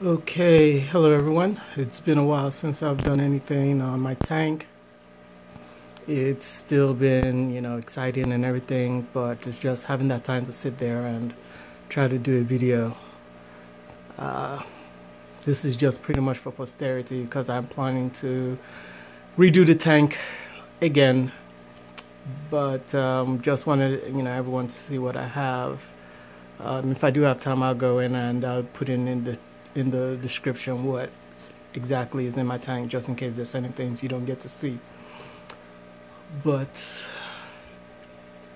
Okay, hello everyone. It's been a while since I've done anything on my tank. It's still been, exciting and everything, but it's just having that time to sit there and try to do a video. This is just pretty much for posterity because I'm planning to redo the tank again, but just wanted, everyone to see what I have. If I do have time, I'll go in and I'll put in the description what exactly is in my tank, just in case there's certain things you don't get to see. But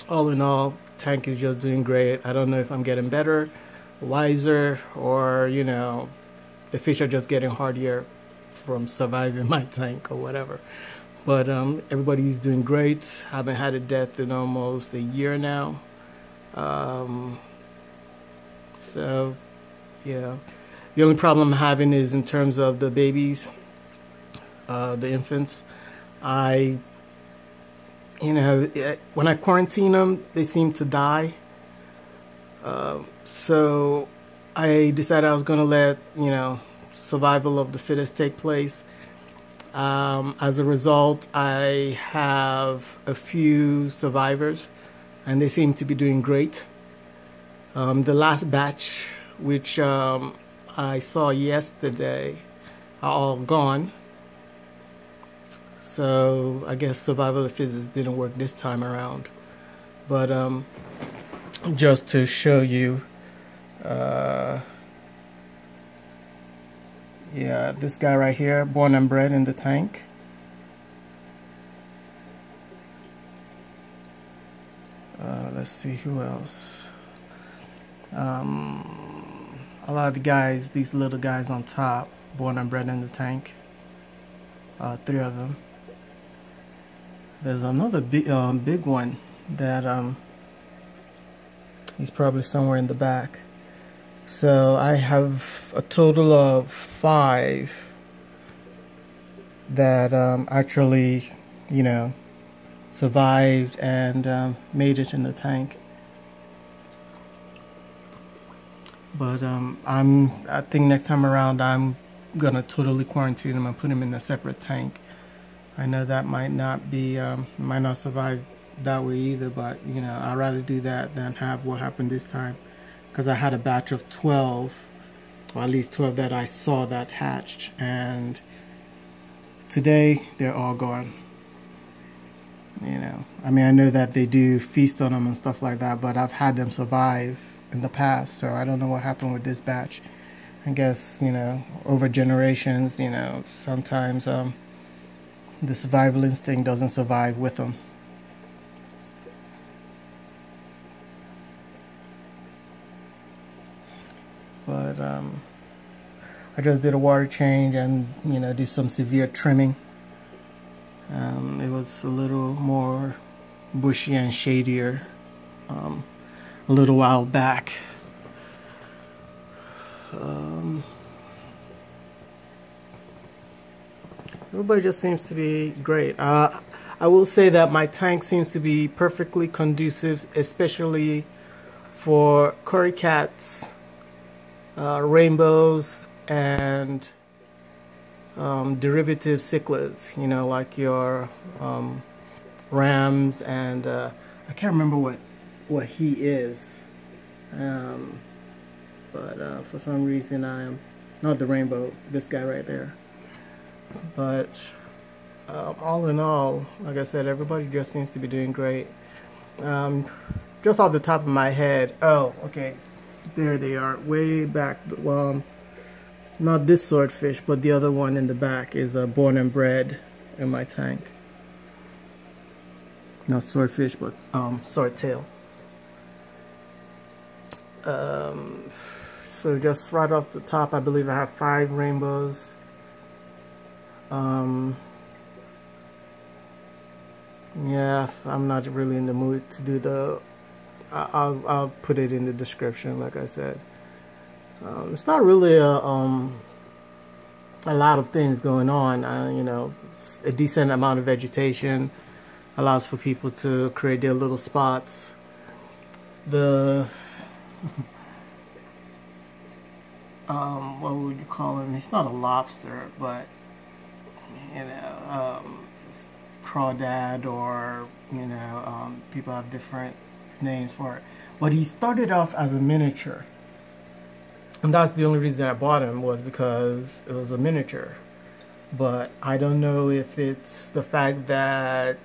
all in all, tank is just doing great. I don't know if I'm getting better, wiser, or the fish are just getting hardier from surviving my tank or whatever. But everybody's doing great. Haven't had a death in almost a year now. So yeah, the only problem I'm having is in terms of the babies, the infants. When I quarantine them, they seem to die. So I decided I was going to let, survival of the fittest take place. As a result, I have a few survivors, and they seem to be doing great. The last batch, which I saw yesterday, are all gone. So I guess survival of the fittest didn't work this time around. But just to show you, yeah, this guy right here, born and bred in the tank. Let's see who else. A lot of the guys, these little guys on top, born and bred in the tank. 3 of them. There's another big one that he's probably somewhere in the back. So I have a total of 5 that actually, survived and made it in the tank. But I think next time around I'm gonna totally quarantine them and put them in a separate tank. I know that might not be, might not survive that way either, but I'd rather do that than have what happened this time, because I had a batch of 12, or at least 12 that I saw that hatched, and today they're all gone. I mean, I know that they do feast on them and stuff like that, but I've had them survive in the past, so I don't know what happened with this batch. I guess, over generations, sometimes the survival instinct doesn't survive with them. But I just did a water change and, did some severe trimming. It was a little more bushy and shadier a little while back. Everybody just seems to be great. I will say that my tank seems to be perfectly conducive, especially for curry cats, rainbows, and derivative cichlids, like your rams, and I can't remember what he is, but for some reason I am not the rainbow, this guy right there. But all in all, like I said, everybody just seems to be doing great. Just off the top of my head, oh, okay, there they are, way back. Well, not this swordfish, but the other one in the back is born and bred in my tank. Not swordfish, but swordtail. So just right off the top, I believe I have 5 rainbows. Yeah, I'm not really in the mood to do the. I'll put it in the description, like I said. It's not really a lot of things going on. A decent amount of vegetation allows for people to create their little spots. what would you call him? He's not a lobster, but crawdad, or people have different names for it. But he started off as a miniature, and that's the only reason I bought him, was because it was a miniature. But I don't know if it's the fact that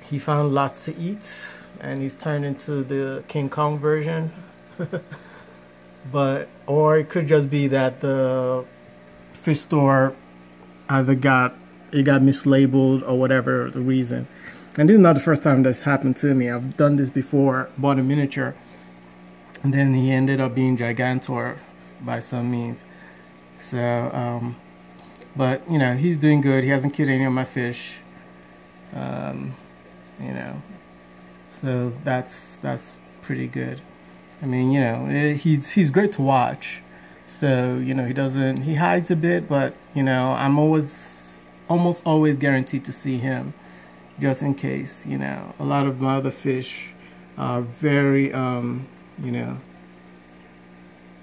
he found lots to eat and he's turned into the King Kong version. Or it could just be that the fish store either got mislabeled or whatever the reason. And this is not the first time that's happened to me. I've done this before, bought a miniature, and then he ended up being Gigantor by some means. So, but he's doing good. He hasn't killed any of my fish. So that's pretty good. I mean, he's great to watch. So, he hides a bit, but, I'm almost always guaranteed to see him, just in case. A lot of my other fish are very,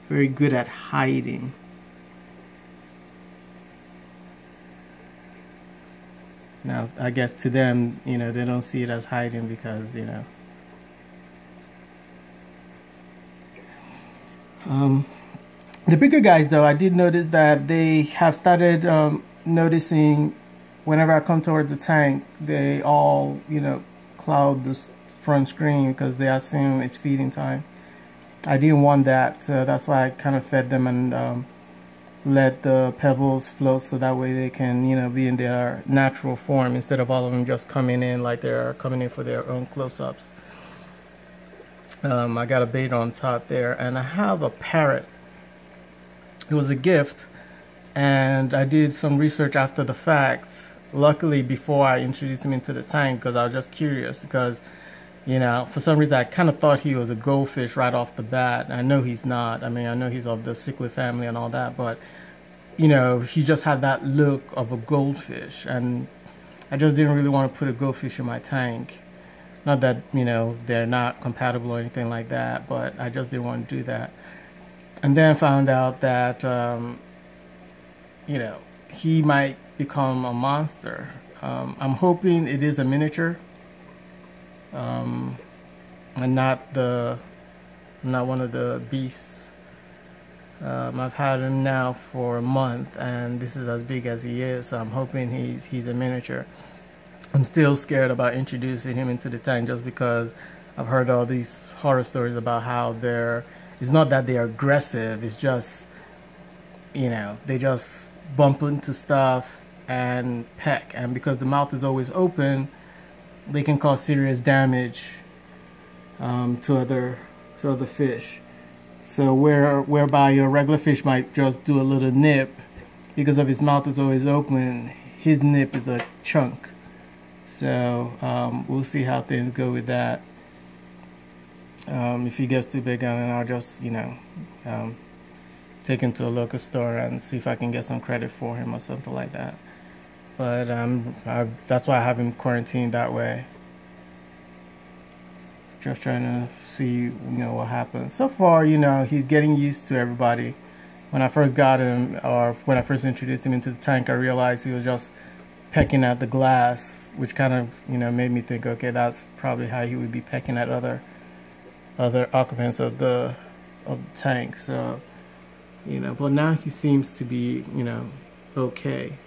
very good at hiding. Now, I guess to them, they don't see it as hiding because, the bigger guys, though, I did notice that they have started noticing whenever I come towards the tank, they all, cloud the front screen because they assume it's feeding time. I didn't want that, so that's why I kind of fed them and let the pebbles float, so that way they can, be in their natural form instead of all of them just coming in like they're coming in for their own close-ups. I got a bait on top there, and I have a parrot. It was a gift, and I did some research after the fact, luckily before I introduced him into the tank, because I was just curious, because for some reason I kind of thought he was a goldfish right off the bat. I know he's not. I mean, I know he's of the cichlid family and all that, but he just had that look of a goldfish, and I just didn't really want to put a goldfish in my tank. Not that they're not compatible or anything like that, but I just didn't want to do that. And then found out that he might become a monster. I'm hoping it is a miniature, and not one of the beasts. I've had him now for a month, and this is as big as he is, so I'm hoping he's a miniature. I'm still scared about introducing him into the tank, just because I've heard all these horror stories about how it's not that they're aggressive, it's just, they just bump into stuff and peck, and because the mouth is always open, they can cause serious damage to other fish. So whereby your regular fish might just do a little nip, because of his mouth is always open, his nip is a chunk. So we'll see how things go with that. If he gets too big, then I'll just take him to a local store and see if I can get some credit for him or something like that. But that's why I have him quarantined that way. Just trying to see what happens. So far, he's getting used to everybody. When I first got him, or when I first introduced him into the tank, I realized he was just pecking at the glass, which kind of made me think, okay, that's probably how he would be pecking at other occupants of the tank. So but now he seems to be okay.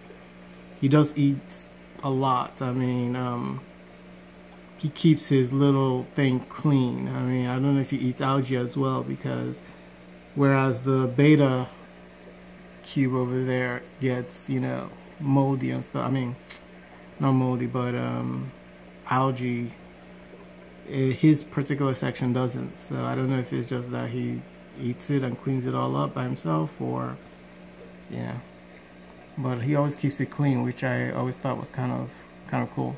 He does eat a lot. I mean, he keeps his little thing clean. I mean, I don't know if he eats algae as well, because whereas the beta cube over there gets moldy and stuff. I mean, not moldy, but algae. His particular section doesn't. So I don't know if it's just that he eats it and cleans it all up by himself, or but he always keeps it clean, which I always thought was kind of cool.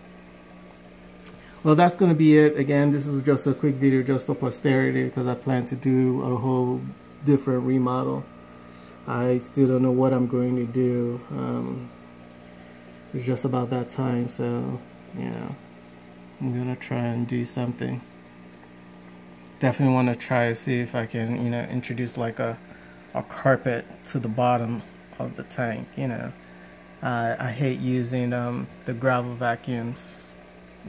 Well, that's going to be it. Again, this was just a quick video just for posterity, because I plan to do a whole different remodel. I still don't know what I'm going to do. It's just about that time, so I'm gonna try and do something. Definitely want to try to see if I can introduce like a a carpet to the bottom of the tank. You know, I hate using the gravel vacuums,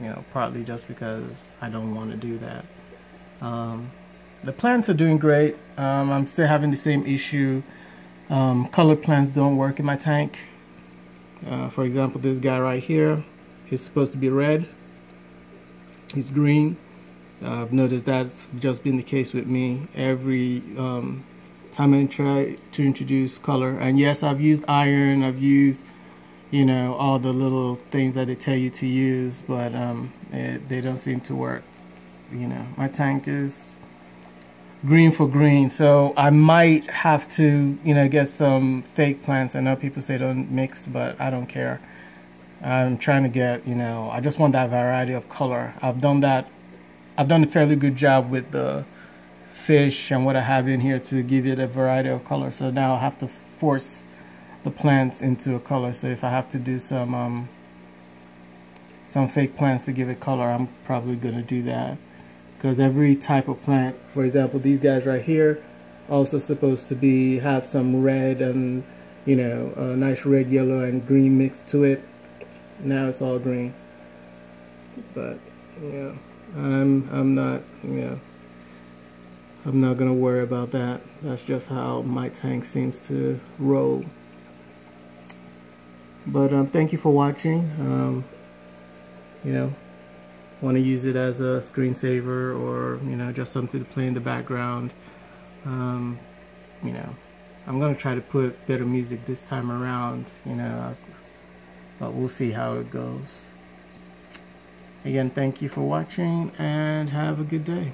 you know, partly just because I don't want to do that. The plants are doing great. I'm still having the same issue. Colored plants don't work in my tank. For example, this guy right here, he's supposed to be red. He's green. I've noticed that's just been the case with me every time I try to introduce color. And yes, I've used iron, I've used, you know, all the little things that they tell you to use, but they don't seem to work. You know, my tank is green for green, so I might have to, you know, get some fake plants. I know people say don't mix, but I don't care. I'm trying to get, you know, I just want that variety of color. I've done a fairly good job with the fish and what I have in here to give it a variety of color. So now I have to force the plants into a color. So if I have to do some fake plants to give it color, I'm probably going to do that. Because every type of plant, for example, these guys right here, also supposed to have some red and, you know, a nice red, yellow, and green mixed to it. Now it's all green. But yeah, I'm not, you know, I'm not gonna worry about that. That's just how my tank seems to roll. But thank you for watching. You know, want to use it as a screensaver, or, you know, just something to play in the background. You know, I'm gonna try to put better music this time around, you know, but we'll see how it goes. Again, thank you for watching and have a good day.